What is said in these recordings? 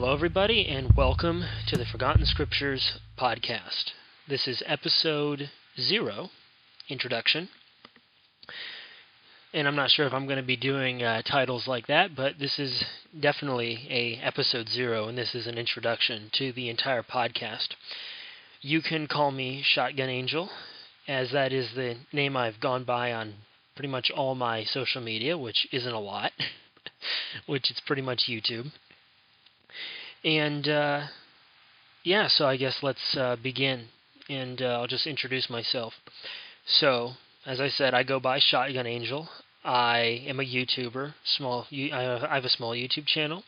Hello, everybody, and welcome to the Forgotten Scriptures podcast. This is episode 0, introduction. And I'm not sure if I'm going to be doing titles like that, but this is definitely a episode 0, and this is an introduction to the entire podcast. You can call me Shotgun Angel, as that is the name I've gone by on pretty much all my social media, which isn't a lot, which is pretty much YouTube. And, so I guess let's begin, and I'll just introduce myself. So, as I said, I go by Shotgun Angel. I am a YouTuber. I have a small YouTube channel.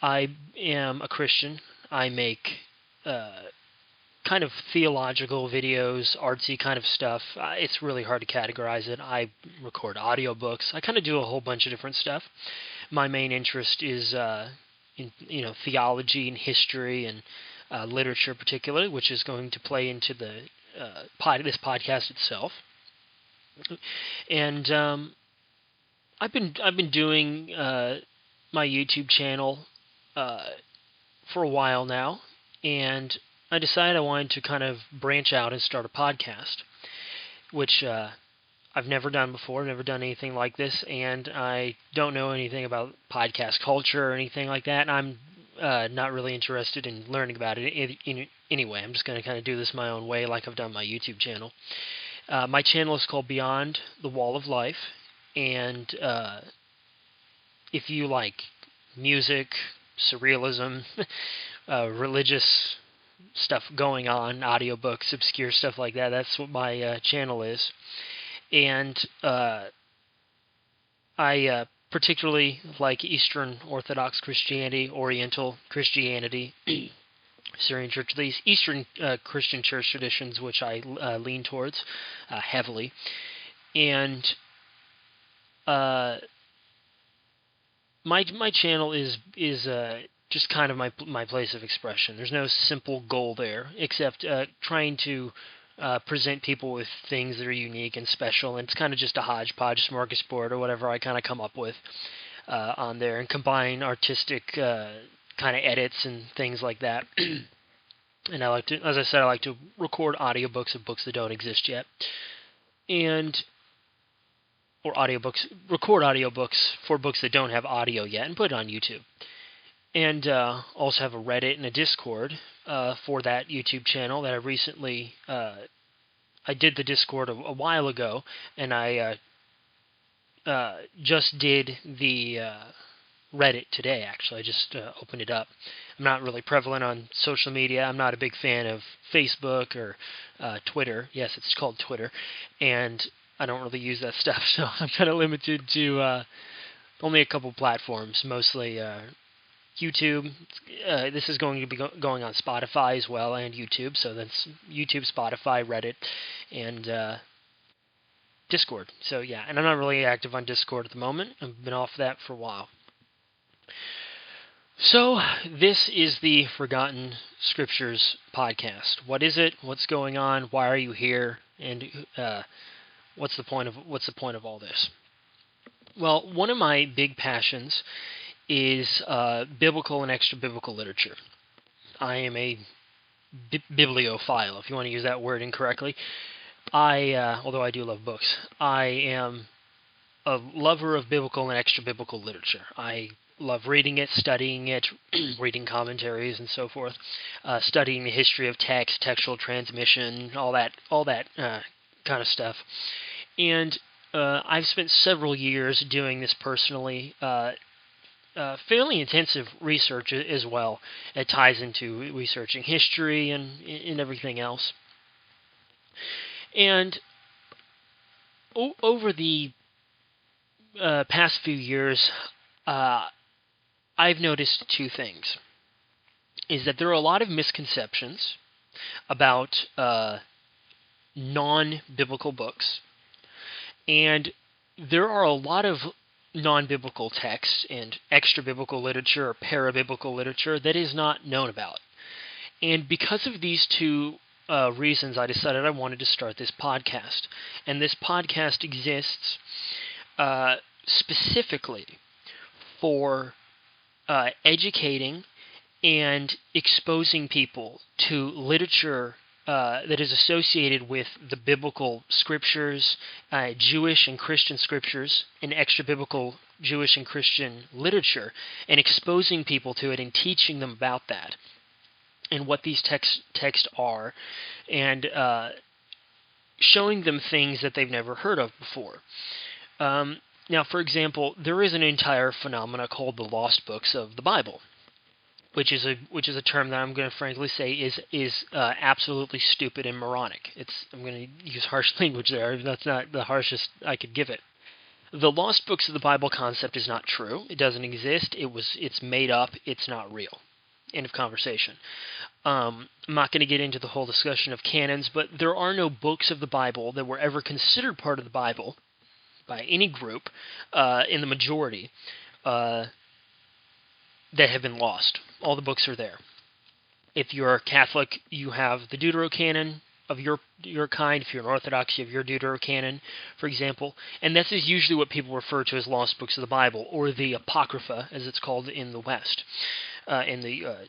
I am a Christian. I make kind of theological videos, artsy kind of stuff. It's really hard to categorize it. I record audiobooks. I kind of do a whole bunch of different stuff. My main interest is in theology and history and literature particularly, which is going to play into the this podcast itself. And I've been doing my YouTube channel for a while now, and I decided I wanted to kind of branch out and start a podcast, which I've never done before. I've never done anything like this, and I don't know anything about podcast culture or anything like that. I'm not really interested in learning about it anyway. I'm just going to kind of do this my own way, like I've done my YouTube channel. My channel is called Beyond the Wall of Life, and if you like music, surrealism, religious stuff going on, audiobooks, obscure stuff like that, that's what my channel is. And I particularly like Eastern Orthodox Christianity, Oriental Christianity, Syrian Church, these Eastern Christian church traditions, which I lean towards heavily. And my channel is just kind of my place of expression. There's no simple goal there, except trying to present people with things that are unique and special, and it's kind of just a hodgepodge smorgasbord or whatever I kind of come up with on there, and combine artistic kind of edits and things like that. And I like to, as I said, I like to record audiobooks of books that don't exist yet, record audiobooks for books that don't have audio yet, and put it on YouTube. And also have a Reddit and a Discord for that YouTube channel that I recently, I did the Discord a while ago, and I just did the Reddit today, actually. I just opened it up. I'm not really prevalent on social media. I'm not a big fan of Facebook or Twitter. Yes, it's called Twitter. And I don't really use that stuff, so I'm kind of limited to only a couple platforms, mostly YouTube. This is going to be going on Spotify as well, and YouTube. So that's YouTube, Spotify, Reddit, and Discord. So yeah, and I'm not really active on Discord at the moment. I've been off that for a while. So this is the Forgotten Scriptures podcast. What is it? What's going on? Why are you here? And what's the point of all this? Well, one of my big passions is biblical and extra-biblical literature. I am a bibliophile, if you want to use that word incorrectly. Although I do love books, I am a lover of biblical and extra-biblical literature. I love reading it, studying it, reading commentaries and so forth, studying the history of text, textual transmission, all that kind of stuff. And I've spent several years doing this personally. Fairly intensive research as well. It ties into researching history and everything else. And over the past few years, I've noticed two things. Is that there are a lot of misconceptions about non-biblical books, and there are a lot of non-biblical texts and extra-biblical literature or para-biblical literature that is not known about. And because of these two reasons, I decided I wanted to start this podcast. And this podcast exists specifically for educating and exposing people to literature that is associated with the biblical scriptures, Jewish and Christian scriptures, and extra-biblical Jewish and Christian literature, and exposing people to it and teaching them about that and what these texts are, and showing them things that they've never heard of before. Now, for example, there is an entire phenomena called the lost books of the Bible, which is a term that I'm going to frankly say is absolutely stupid and moronic. I'm going to use harsh language there. That's not the harshest I could give it. The lost books of the Bible concept is not true. It doesn't exist. It's made up. It's not real. End of conversation. I'm not going to get into the whole discussion of canons, but there are no books of the Bible that were ever considered part of the Bible by any group, in the majority, that have been lost. All the books are there. If you're a Catholic, you have the Deuterocanon of your kind. If you're an Orthodox, you have your Deuterocanon, for example. And this is usually what people refer to as lost books of the Bible, or the Apocrypha, as it's called in the West, in the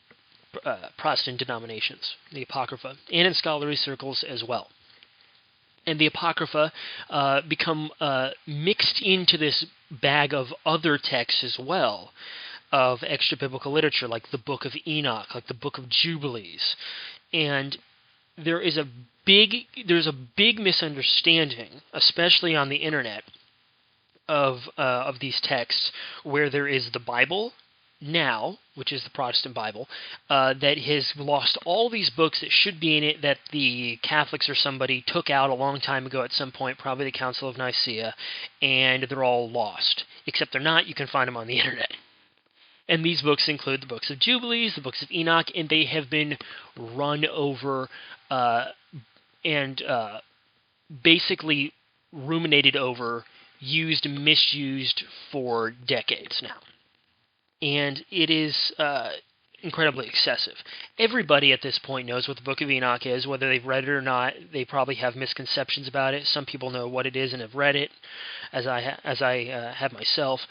Protestant denominations, the Apocrypha, and in scholarly circles as well. And the Apocrypha become mixed into this bag of other texts as well, of extra-biblical literature, like the Book of Enoch, like the Book of Jubilees. And there's a big misunderstanding, especially on the internet, of these texts, where there is the Bible now, which is the Protestant Bible, that has lost all these books that should be in it, that the Catholics or somebody took out a long time ago at some point, probably the Council of Nicaea, and they're all lost. Except they're not. You can find them on the internet. And these books include the books of Jubilees, the books of Enoch, and they have been run over and basically ruminated over, used and misused for decades now. And it is incredibly excessive. Everybody at this point knows what the Book of Enoch is, whether they've read it or not. They probably have misconceptions about it. Some people know what it is and have read it, as I have myself.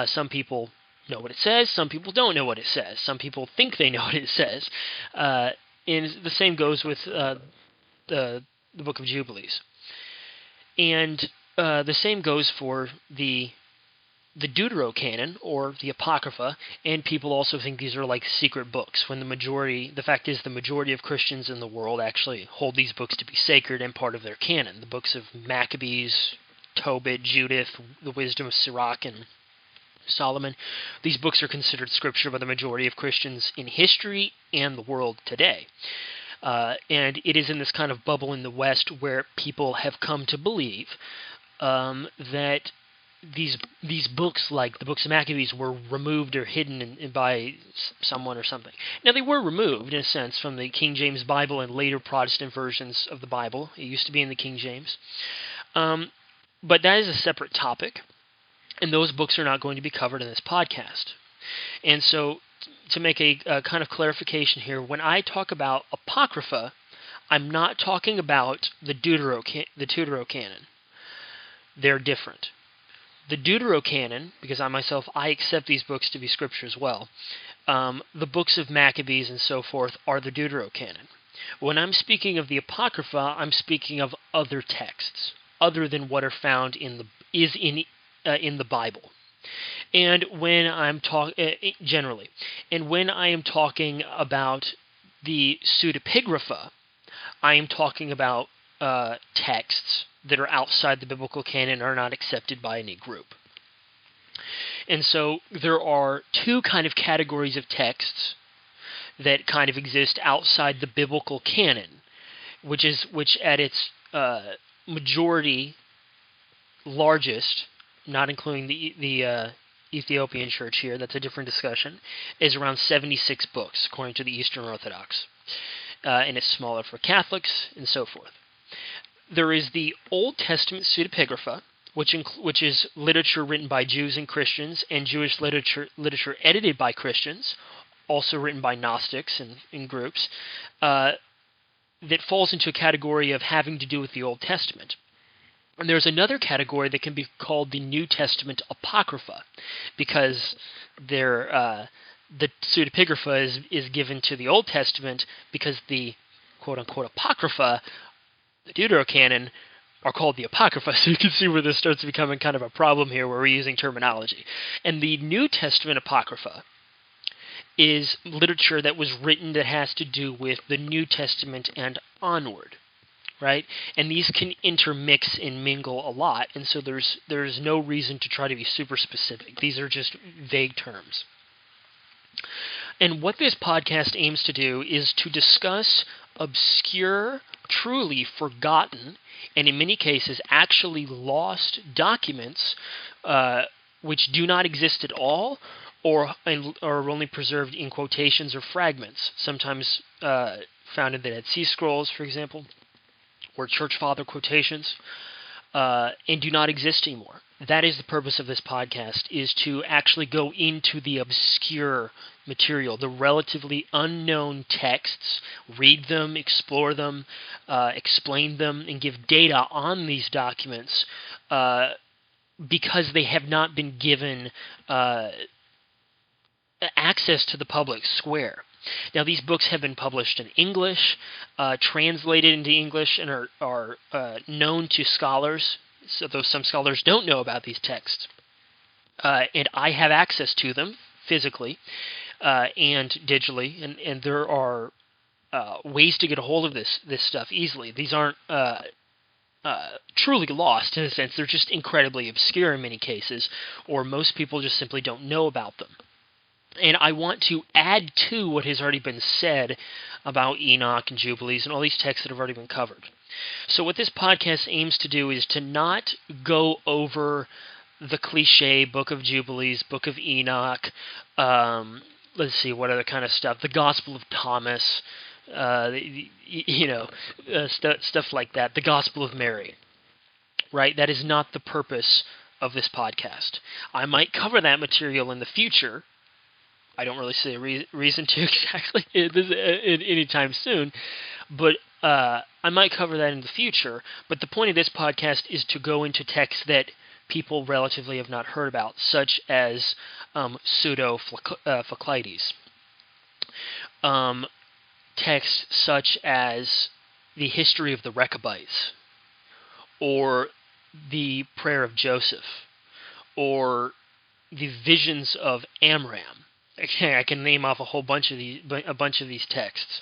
Some people know what it says. Some people don't know what it says. Some people think they know what it says. And the same goes with the Book of Jubilees. And the same goes for the Deuterocanon, or the Apocrypha, and people also think these are like secret books, when the fact is the majority of Christians in the world actually hold these books to be sacred and part of their canon. The books of Maccabees, Tobit, Judith, the Wisdom of Sirach, and Solomon. These books are considered scripture by the majority of Christians in history and the world today. And it is in this kind of bubble in the West where people have come to believe that these books, like the books of Maccabees, were removed or hidden by someone or something. Now, they were removed, in a sense, from the King James Bible and later Protestant versions of the Bible. It used to be in the King James. But that is a separate topic, and those books are not going to be covered in this podcast. And so, to make a kind of clarification here, when I talk about Apocrypha, I'm not talking about the Deuterocanon. They're different. The Deuterocanon, because I accept these books to be scripture as well, the books of Maccabees and so forth are the Deuterocanon. When I'm speaking of the Apocrypha, I'm speaking of other texts, other than what are found in the Bible. And when I'm generally, and when I am talking about the pseudepigrapha, I am talking about texts that are outside the biblical canon, are not accepted by any group. And so there are two kind of categories of texts that kind of exist outside the biblical canon, which at its majority, largest, not including the Ethiopian church here, that's a different discussion, is around 76 books, according to the Eastern Orthodox. And it's smaller for Catholics, and so forth. There is the Old Testament pseudepigrapha, which is literature written by Jews and Christians, and Jewish literature edited by Christians, also written by Gnostics and in groups, that falls into a category of having to do with the Old Testament. And there's another category that can be called the New Testament Apocrypha, because they're the pseudepigrapha is given to the Old Testament because the quote-unquote Apocrypha, the Deuterocanon, are called the Apocrypha, so you can see where this starts becoming kind of a problem here where we're using terminology. And the New Testament Apocrypha is literature that was written that has to do with the New Testament and onward, right? And these can intermix and mingle a lot, and so there's no reason to try to be super specific. These are just vague terms. And what this podcast aims to do is to discuss obscure, truly forgotten, and in many cases actually lost documents which do not exist at all, or are only preserved in quotations or fragments, sometimes found in the Dead Sea Scrolls, for example, or church father quotations, and do not exist anymore. That is the purpose of this podcast, is to actually go into the obscure material, the relatively unknown texts, read them, explore them, explain them, and give data on these documents because they have not been given access to the public square. Now, these books have been published in English, translated into English, and are known to scholars, so though some scholars don't know about these texts. And I have access to them physically and digitally, and there are ways to get a hold of this stuff easily. These aren't truly lost in a sense. They're just incredibly obscure in many cases, or most people just simply don't know about them. And I want to add to what has already been said about Enoch and Jubilees and all these texts that have already been covered. So what this podcast aims to do is to not go over the cliche Book of Jubilees, Book of Enoch, let's see, what other kind of stuff, the Gospel of Thomas, stuff like that, the Gospel of Mary, right? That is not the purpose of this podcast. I might cover that material in the future. I don't really see a reason to exactly anytime soon, but I might cover that in the future. But the point of this podcast is to go into texts that people relatively have not heard about, such as Pseudo-Phoclides, texts such as the history of the Rechabites, or the prayer of Joseph, or the visions of Amram. Okay, I can name off a bunch of these texts.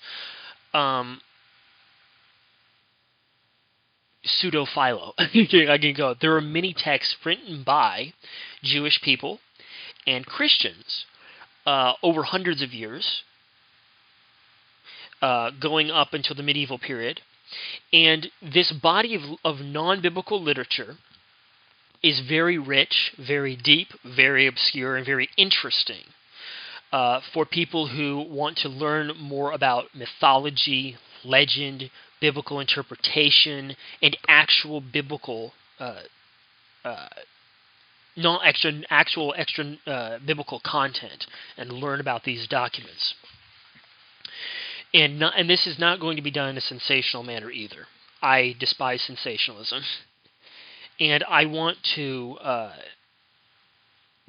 Pseudo-Philo. I can go. There are many texts written by Jewish people and Christians over hundreds of years, going up until the medieval period, and this body of non-biblical literature is very rich, very deep, very obscure, and very interesting. For people who want to learn more about mythology, legend, biblical interpretation, and actual biblical, biblical content, and learn about these documents. And this is not going to be done in a sensational manner either. I despise sensationalism, and I want to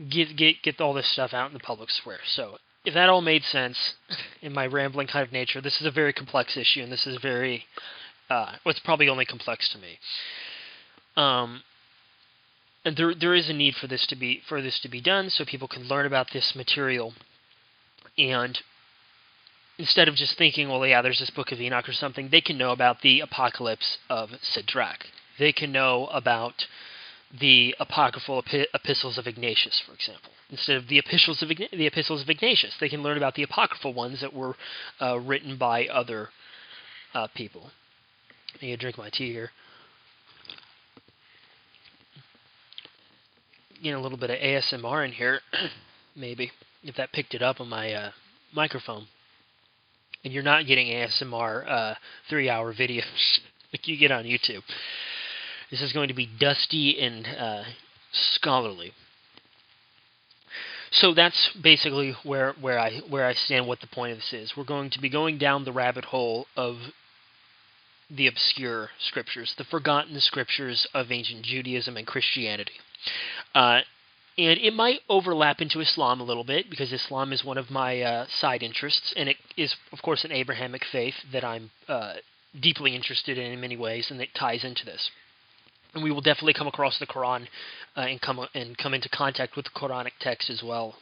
get all this stuff out in the public square. So if that all made sense in my rambling kind of nature, this is a very complex issue, and this is very it's probably only complex to me. And there is a need for this to be done, so people can learn about this material, and instead of just thinking, well, yeah, there's this Book of Enoch or something, they can know about the Apocalypse of Sirach. They can know about the apocryphal epistles of Ignatius, for example. Instead of the epistles of Ignatius, they can learn about the apocryphal ones that were written by other people. I need to drink my tea here. Getting a little bit of ASMR in here, maybe, if that picked it up on my microphone. And you're not getting ASMR 3-hour videos like you get on YouTube. This is going to be dusty and scholarly. So that's basically where I stand, what the point of this is. We're going to be going down the rabbit hole of the obscure scriptures, the forgotten scriptures of ancient Judaism and Christianity. And it might overlap into Islam a little bit, because Islam is one of my side interests, and it is, of course, an Abrahamic faith that I'm deeply interested in many ways, and it ties into this. And we will definitely come across the Quran and come into contact with the Quranic text as well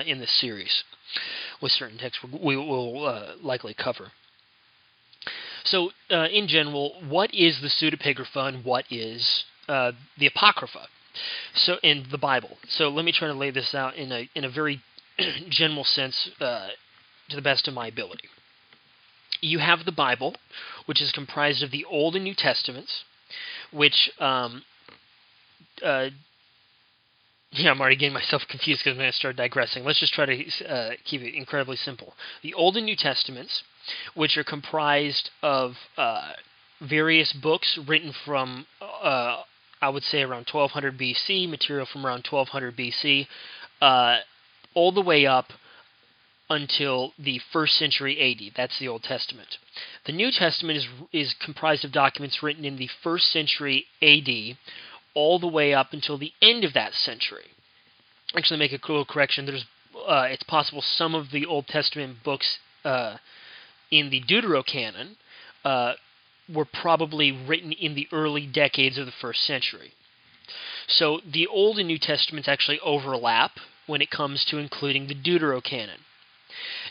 in this series, with certain texts we will likely cover. So, in general, what is the pseudepigrapha and what is the Apocrypha? So, in the Bible. So, let me try to lay this out in a very general sense to the best of my ability. You have the Bible, which is comprised of the Old and New Testaments, which I'm already getting myself confused because I'm going to start digressing. Let's just try to keep it incredibly simple. The Old and New Testaments, which are comprised of various books written from, I would say, around 1200 BC, material from around 1200 BC, all the way up until the 1st century AD. That's the Old Testament. The New Testament is comprised of documents written in the 1st century AD, all the way up until the end of that century. Actually, make a cool correction. It's possible some of the Old Testament books in the Deuterocanon were probably written in the early decades of the 1st century. So the Old and New Testaments actually overlap when it comes to including the Deuterocanon.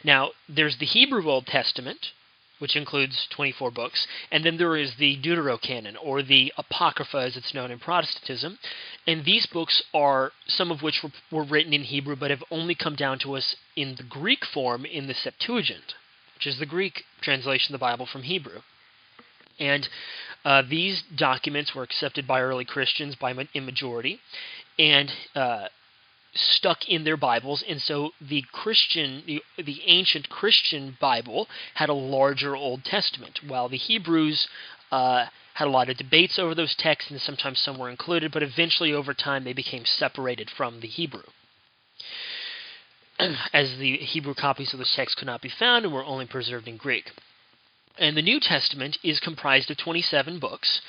Now, there's the Hebrew Old Testament, which includes 24 books, and then there is the Deuterocanon, or the Apocrypha as it's known in Protestantism, and these books are, some of which were written in Hebrew but have only come down to us in the Greek form in the Septuagint, which is the Greek translation of the Bible from Hebrew. And these documents were accepted by early Christians in majority, and stuck in their Bibles, and so the ancient Christian Bible had a larger Old Testament, while the Hebrews had a lot of debates over those texts, and sometimes some were included, but eventually over time they became separated from the Hebrew, as the Hebrew copies of those texts could not be found and were only preserved in Greek. And the New Testament is comprised of 27 books,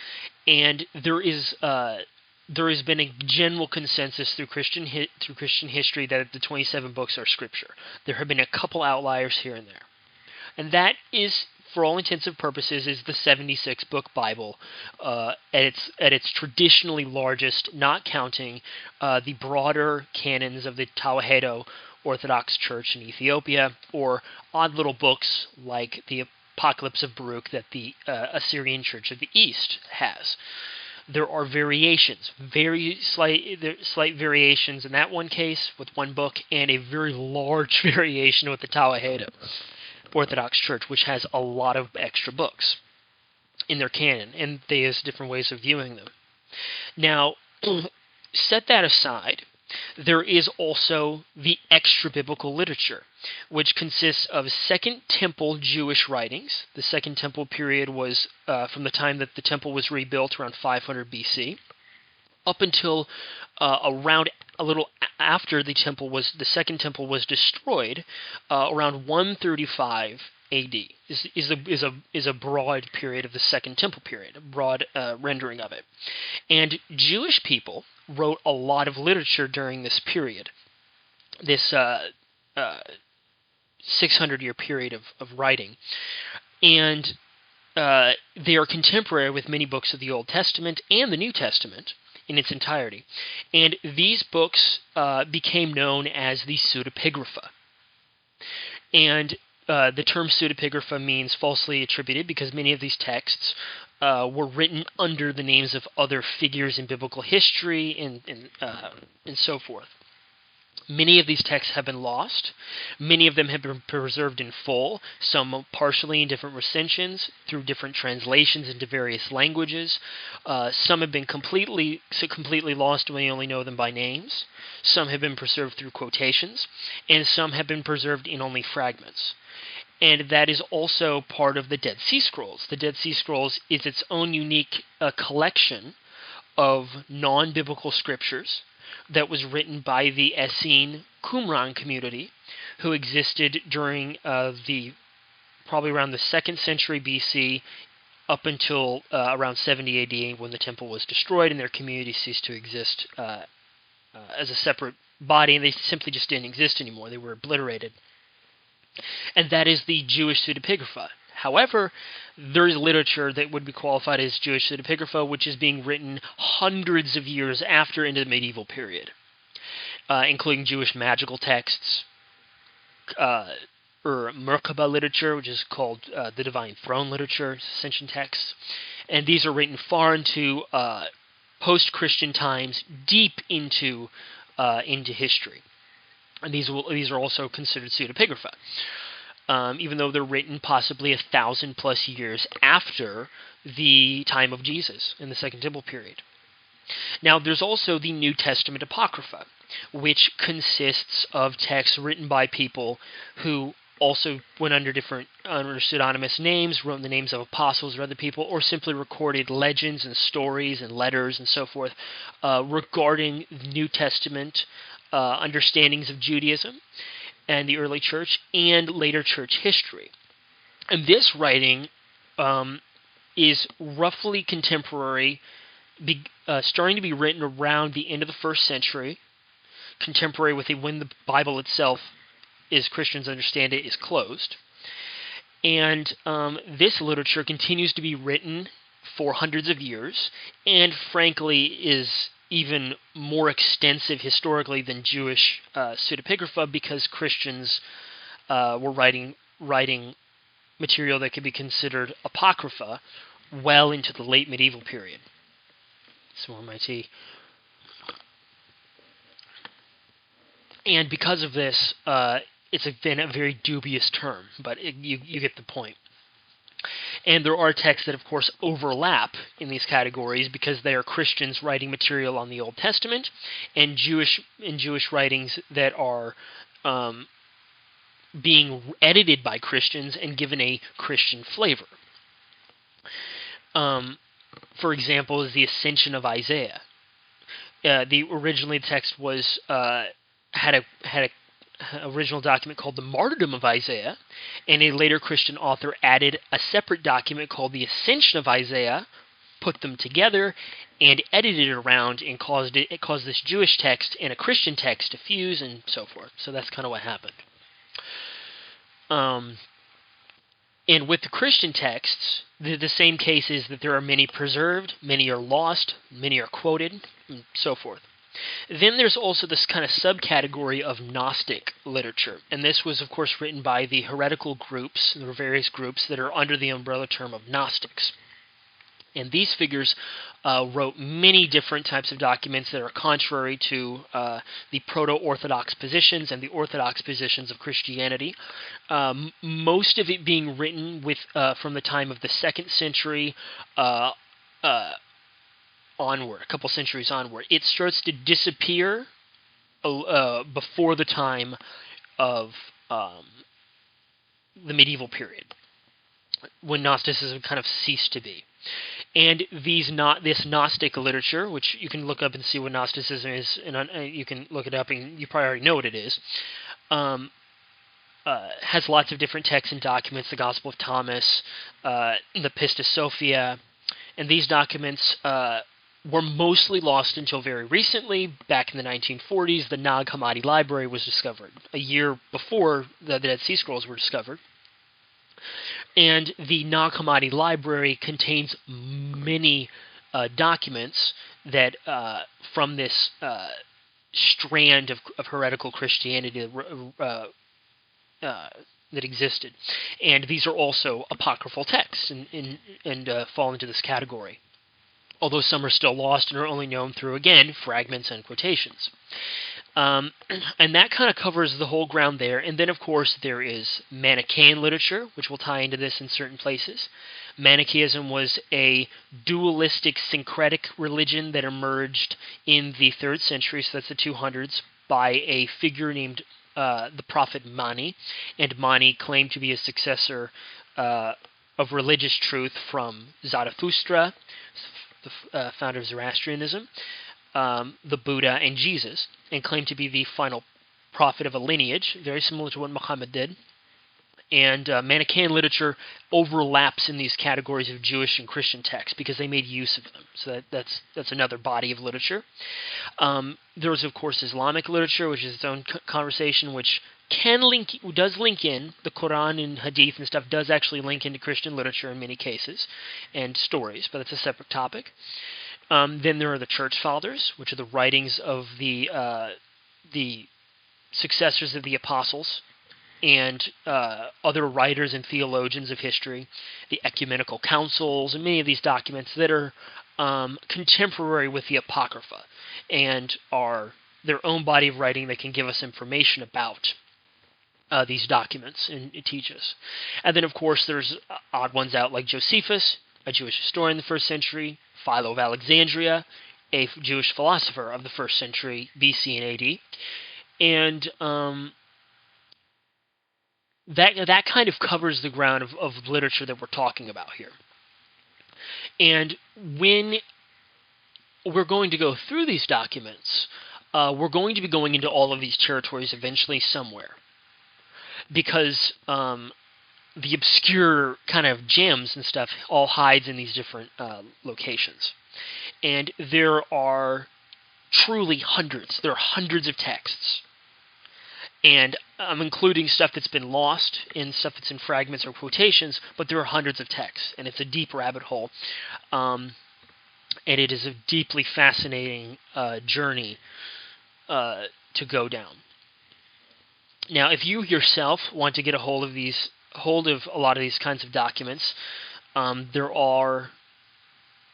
and there has been a general consensus through Christian history that the 27 books are Scripture. There have been a couple outliers here and there. And that is, for all intents and purposes, is the 76-book Bible at its traditionally largest, not counting the broader canons of the Tawahedo Orthodox Church in Ethiopia, or odd little books like the Apocalypse of Baruch that the Assyrian Church of the East has. There are variations, very slight variations in that one case with one book, and a very large variation with the Tawahedo Orthodox Church, which has a lot of extra books in their canon, and they have different ways of viewing them. Now, set that aside, there is also the extra-biblical literature, which consists of Second Temple Jewish writings. The Second Temple period was from the time that the temple was rebuilt, around 500 BC, up until around a little after the Second Temple was destroyed, around 135 AD is a broad period of the Second Temple period, a broad rendering of it. And Jewish people wrote a lot of literature during this period, this 600-year period of writing. And they are contemporary with many books of the Old Testament and the New Testament in its entirety. And these books became known as the pseudepigrapha. And the term pseudepigrapha means falsely attributed, because many of these texts were written under the names of other figures in biblical history and so forth. Many of these texts have been lost. Many of them have been preserved in full, some partially in different recensions, through different translations into various languages. Some have been completely lost, and we only know them by names. Some have been preserved through quotations, and some have been preserved in only fragments. And that is also part of the Dead Sea Scrolls. The Dead Sea Scrolls is its own unique collection of non-biblical scriptures that was written by the Essene Qumran community, who existed during probably around the 2nd century BC up until around 70 AD, when the temple was destroyed and their community ceased to exist as a separate body, and they simply just didn't exist anymore. They were obliterated. And that is the Jewish pseudepigrapha. However, there is literature that would be qualified as Jewish pseudepigrapha, which is being written hundreds of years after into the medieval period, including Jewish magical texts, or Merkaba literature, which is called the Divine Throne literature, ascension texts. And these are written far into post-Christian times, deep into history. And these are also considered pseudepigrapha, even though they're written possibly 1,000+ years after the time of Jesus in the Second Temple period. Now, there's also the New Testament Apocrypha, which consists of texts written by people who also went under pseudonymous names, wrote the names of apostles or other people, or simply recorded legends and stories and letters and so forth regarding New Testament understandings of Judaism and the early church and later church history. And this writing is roughly contemporary, starting to be written around the end of the 1st century, contemporary with when the Bible itself, as Christians understand it, is closed. And this literature continues to be written for hundreds of years, and frankly is even more extensive historically than Jewish pseudepigrapha, because Christians were writing material that could be considered apocrypha well into the late medieval period. Some more of my tea. And because of this, it's been a very dubious term, but you get the point. And there are texts that, of course, overlap in these categories because they are Christians writing material on the Old Testament, and Jewish writings that are being edited by Christians and given a Christian flavor. For example, is the Ascension of Isaiah. Originally the text was had a original document called the Martyrdom of Isaiah, and a later Christian author added a separate document called the Ascension of Isaiah, put them together, and edited it around, and caused this Jewish text and a Christian text to fuse, and so forth. So that's kind of what happened. And with the Christian texts, the same case is that there are many preserved, many are lost, many are quoted, and so forth. Then there's also this kind of subcategory of Gnostic literature, and this was, of course, written by the heretical groups. There were various groups that are under the umbrella term of Gnostics. And these figures wrote many different types of documents that are contrary to the proto-Orthodox positions and the Orthodox positions of Christianity. Most of it being written from the time of the 2nd century onward, a couple centuries onward. It starts to disappear before the time of the medieval period, when Gnosticism kind of ceased to be. And this Gnostic literature, which you can look up and see what Gnosticism is, and you can look it up, and you probably already know what it is, has lots of different texts and documents, the Gospel of Thomas, the Pistis Sophia, and these documents were mostly lost until very recently. Back in the 1940s, the Nag Hammadi Library was discovered, a year before the Dead Sea Scrolls were discovered. And the Nag Hammadi Library contains many documents that from this strand of heretical Christianity that existed. And these are also apocryphal texts and fall into this category, although some are still lost and are only known through, again, fragments and quotations. And that kind of covers the whole ground there. And then, of course, there is Manichaean literature, which will tie into this in certain places. Manichaeism was a dualistic syncretic religion that emerged in the 3rd century, so that's the 200s, by a figure named the prophet Mani. And Mani claimed to be a successor of religious truth from Zarathustra, the founder of Zoroastrianism, the Buddha, and Jesus, and claimed to be the final prophet of a lineage, very similar to what Muhammad did. And Manichaean literature overlaps in these categories of Jewish and Christian texts because they made use of them. So that's another body of literature. There's, of course, Islamic literature, which is its own conversation, which does link in. The Quran and Hadith and stuff does actually link into Christian literature in many cases and stories, but that's a separate topic. Then there are the Church Fathers, which are the writings of the successors of the apostles and other writers and theologians of history, the ecumenical councils, and many of these documents that are contemporary with the Apocrypha and are their own body of writing that can give us information about these documents and teach us. And then, of course, there's odd ones out like Josephus, a Jewish historian in the 1st century, Philo of Alexandria, a Jewish philosopher of the 1st century BC and AD. And that kind of covers the ground of literature that we're talking about here. And when we're going to go through these documents, we're going to be going into all of these territories eventually somewhere. Because the obscure kind of gems and stuff all hides in these different locations. And there are truly hundreds. There are hundreds of texts. And I'm including stuff that's been lost and stuff that's in fragments or quotations, but there are hundreds of texts, and it's a deep rabbit hole. And it is a deeply fascinating journey to go down. Now, if you yourself want to get a hold of a lot of these kinds of documents, there are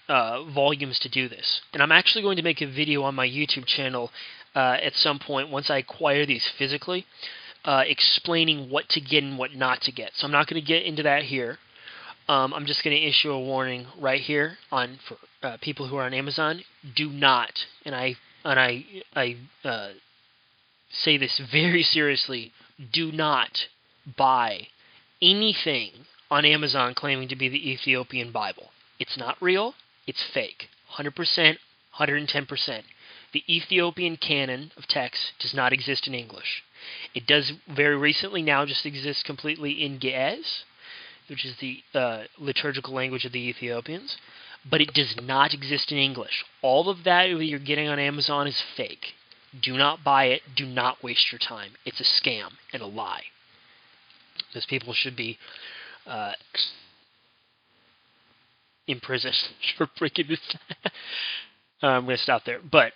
volumes to do this. And I'm actually going to make a video on my YouTube channel at some point once I acquire these physically, explaining what to get and what not to get. So I'm not going to get into that here. I'm just going to issue a warning right here for people who are on Amazon. Do not, and I say this very seriously, do not buy anything on Amazon claiming to be the Ethiopian Bible. It's not real. It's fake. 100%, 110%. The Ethiopian canon of text does not exist in English. It does very recently now just exist completely in Ge'ez, which is the liturgical language of the Ethiopians, but it does not exist in English. All of that you're getting on Amazon is fake. Do not buy it. Do not waste your time. It's a scam and a lie. Those people should be imprisoned for breaking this. I'm going to stop there. But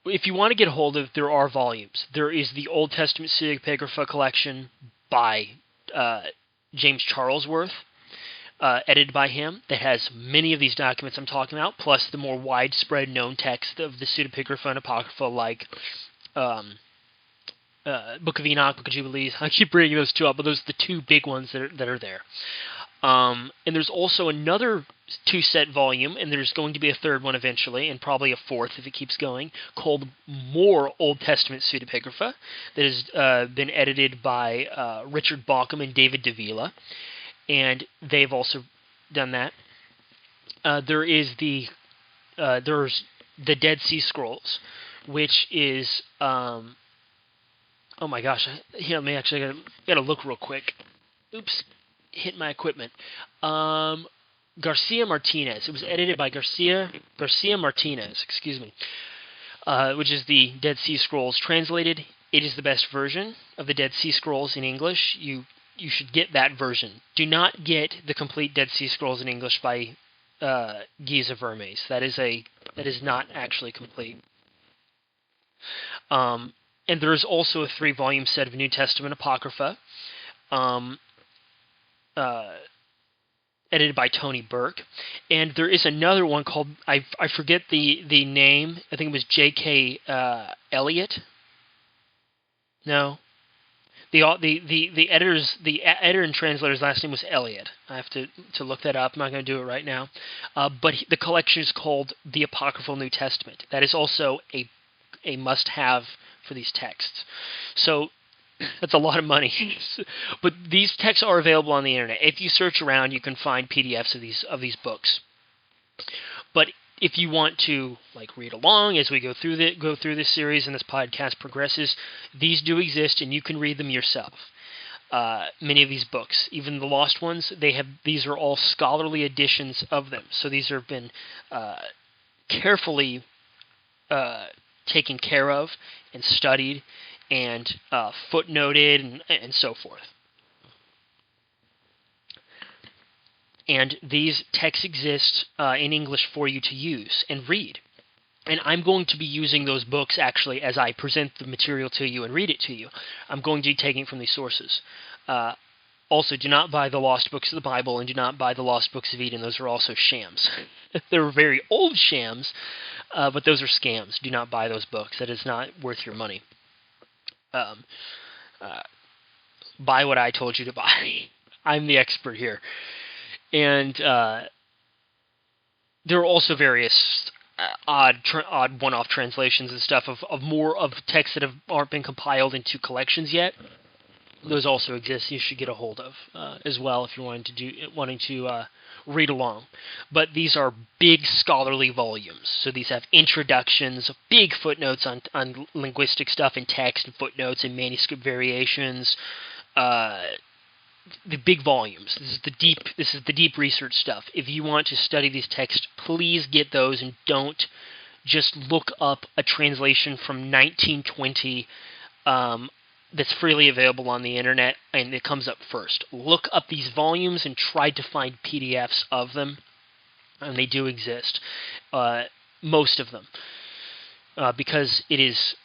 if you want to get a hold of, there are volumes. There is the Old Testament Pseudepigrapha collection by James Charlesworth, edited by him, that has many of these documents I'm talking about, plus the more widespread known text of the Pseudepigrapha and Apocrypha, like Book of Enoch, Book of Jubilees. I keep bringing those two up, but those are the two big ones that are there. And there's also another 2-set volume, and there's going to be a third one eventually, and probably a fourth if it keeps going, called More Old Testament Pseudepigrapha, that has been edited by Richard Bauckham and David Davila, and they've also done that. There's the Dead Sea Scrolls, which is oh my gosh, I gotta look real quick. Oops. Hit my equipment. Garcia Martinez. It was edited by Garcia Martinez, which is the Dead Sea Scrolls translated. It is the best version of the Dead Sea Scrolls in English. You should get that version. Do not get the complete Dead Sea Scrolls in English by Giza Vermes. That is not actually complete. And there is also a 3-volume set of New Testament Apocrypha. Edited by Tony Burke, and there is another one called I forget the name. I think it was J.K. Elliott. No, the editor and translator's last name was Elliott. I have to look that up. I'm not going to do it right now. But the collection is called The Apocryphal New Testament. That is also a must-have for these texts. So that's a lot of money. But these texts are available on the internet. If you search around, you can find PDFs of these books. But if you want to read along as we go through this series and this podcast progresses, these do exist and you can read them yourself. many of these books, even the lost ones. These are all scholarly editions of them. So these have been carefully taken care of and studied and footnoted and so forth. And these texts exist in English for you to use and read. And I'm going to be using those books actually as I present the material to you and read it to you. I'm going to be taking it from these sources. Also, do not buy the lost books of the Bible and do not buy the lost books of Eden. Those are also shams. They're very old shams, but those are scams. Do not buy those books. That is not worth your money. Buy what I told you to buy. I'm the expert here. And there are also various odd one-off translations and stuff of more of texts that aren't been compiled into collections yet. Those also exist. You should get a hold of as well if you're wanting to read along. But these are big scholarly volumes. So these have introductions, big footnotes on linguistic stuff and text and footnotes and manuscript variations. The big volumes. This is the deep research stuff. If you want to study these texts, please get those and don't just look up a translation from 1920 that's freely available on the internet and it comes up first. Look up these volumes and try to find PDFs of them, and they do exist, most of them, because it is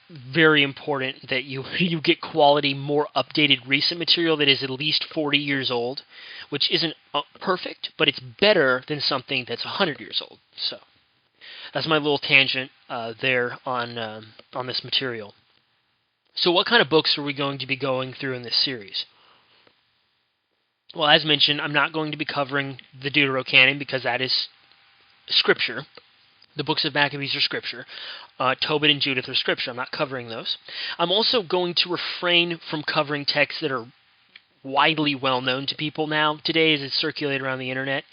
very important that you get quality, more updated, recent material that is at least 40 years old, which isn't perfect, but it's better than something that's 100 years old. So that's my little tangent there on this material. So what kind of books are we going to be going through in this series? Well, as mentioned, I'm not going to be covering the Deuterocanon because that is scripture. The books of Maccabees are scripture. Tobit and Judith are scripture. I'm not covering those. I'm also going to refrain from covering texts that are widely well known to people now today as it's circulated around the internet.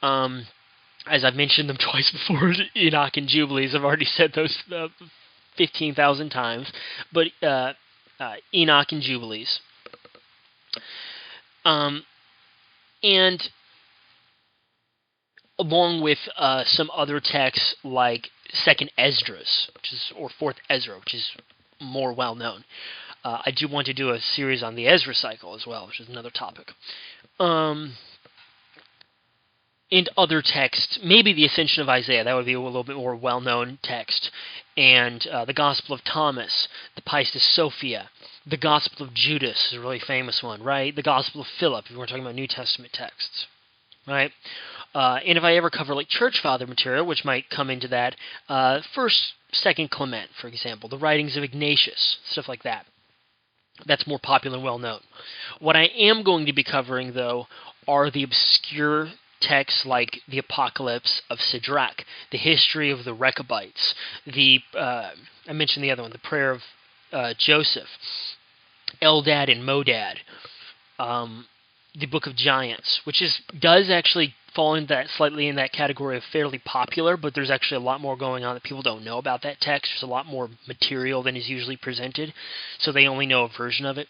As I've mentioned them twice before, Enoch and Jubilees. I've already said those 15,000 times. But Enoch and Jubilees. And along with some other texts like Second Esdras, or Fourth Ezra, which is more well known. I do want to do a series on the Ezra cycle as well, which is another topic. And other texts, maybe the Ascension of Isaiah, that would be a little bit more well-known text, and the Gospel of Thomas, the Pistis Sophia, the Gospel of Judas is a really famous one, right? The Gospel of Philip, if we're talking about New Testament texts, right? And if I ever cover like church father material, which might come into that, First, Second Clement, for example, the writings of Ignatius, stuff like that. That's more popular and well known. What I am going to be covering, though, are the obscure texts like the Apocalypse of Sirach, the history of the Rechabites, I mentioned the other one, the Prayer of Joseph, Eldad and Modad, the Book of Giants, which does actually fall in that slightly in that category of fairly popular, but there's actually a lot more going on that people don't know about that text. There's a lot more material than is usually presented, so they only know a version of it.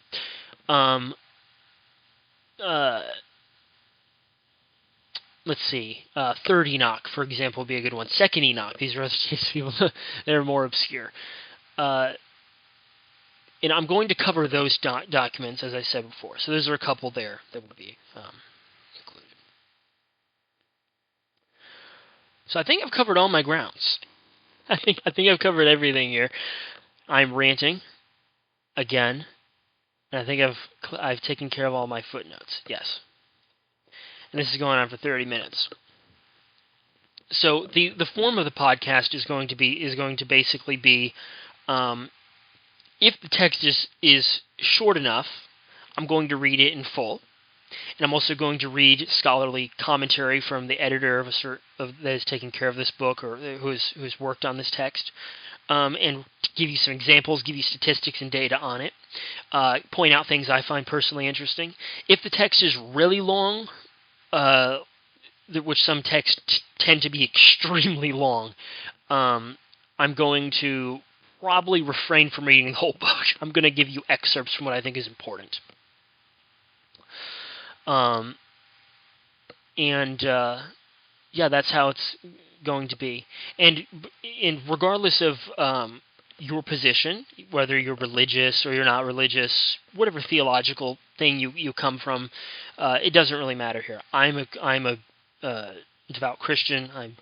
Let's see. Third Enoch, for example, would be a good one. Second Enoch. These are other people that are more obscure. And I'm going to cover those documents, as I said before. So there's a couple there that would be included. So I think I've covered all my grounds. I think I've covered everything here. I'm ranting again, and I think I've taken care of all my footnotes. Yes. And this is going on for 30 minutes. So the form of the podcast is going to basically be, if the text is short enough, I'm going to read it in full, and I'm also going to read scholarly commentary from the editor that has taken care of this book or who's worked on this text, and give you some examples, give you statistics and data on it, point out things I find personally interesting. If the text is really long, which some texts tend to be extremely long, I'm going to probably refrain from reading the whole book. I'm going to give you excerpts from what I think is important. And yeah, that's how it's going to be. And regardless of your position, whether you're religious or you're not religious, whatever theological thing you come from, it doesn't really matter here. I'm a devout Christian. I'm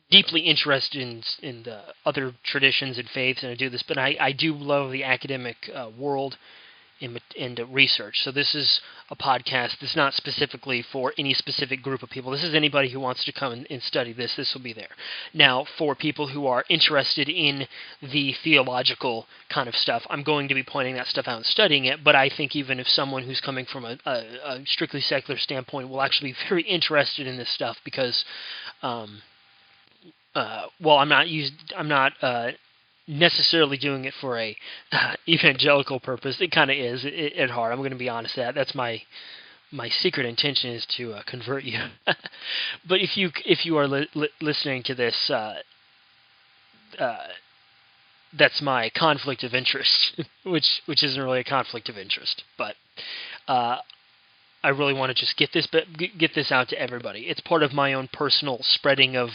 deeply interested in the other traditions and faiths, and I do this, but I do love the academic world and research. So this is a podcast that's not specifically for any specific group of people. This is anybody who wants to come and study this. This will be there. Now, for people who are interested in the theological kind of stuff, I'm going to be pointing that stuff out and studying it, but I think even if someone who's coming from a strictly secular standpoint will actually be very interested in this stuff because, well, I'm not necessarily doing it for a evangelical purpose. It kind of is at heart. I'm going to be honest. That's my secret intention is to convert you. But if you are listening to this, that's my conflict of interest, which isn't really a conflict of interest. But I really want to just get this out to everybody. It's part of my own personal spreading of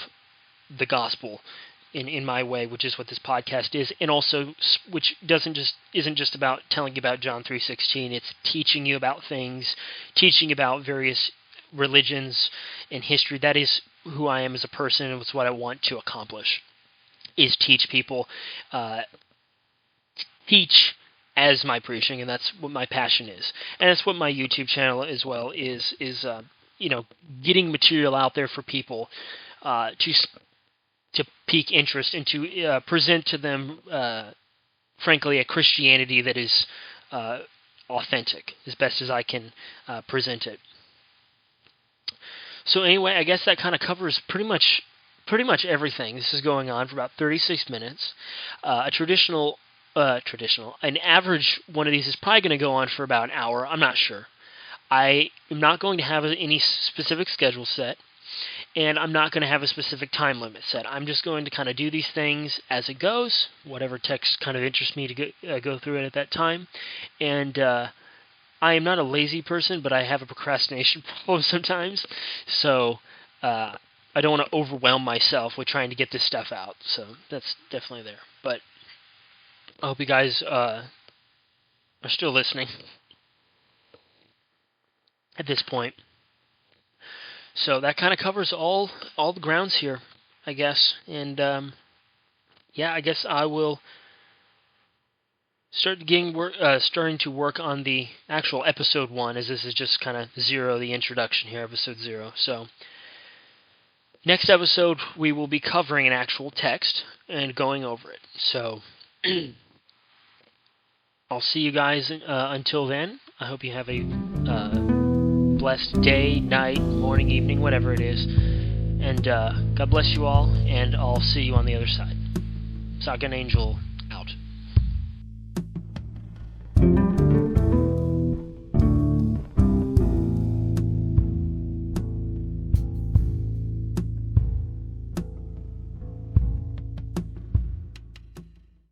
the gospel in my way, which is what this podcast is, and also which isn't just about telling you about John 3:16. It's teaching you about things, teaching about various religions and history. That is who I am as a person, and it's what I want to accomplish. Is teach people, teach as my preaching, and that's what my passion is, and that's what my YouTube channel as well is getting material out there for people to pique interest and to present to them, frankly, a Christianity that is authentic, as best as I can present it. So anyway, I guess that kind of covers pretty much everything. This is going on for about 36 minutes. An average one of these is probably going to go on for about an hour. I'm not sure. I am not going to have any specific schedule set, and I'm not going to have a specific time limit set. I'm just going to kind of do these things as it goes, whatever text kind of interests me to go through it at that time. And I am not a lazy person, but I have a procrastination problem sometimes. So I don't want to overwhelm myself with trying to get this stuff out. So that's definitely there. But I hope you guys are still listening at this point. So that kind of covers all the grounds here, I guess. And yeah, I guess I will starting to work on the actual episode 1, as this is just kind of 0, the introduction here, episode 0. So next episode we will be covering an actual text and going over it. So I'll see you guys until then. I hope you have a blessed day, night, morning, evening, whatever it is. And God bless you all, and I'll see you on the other side. Shotgun Angel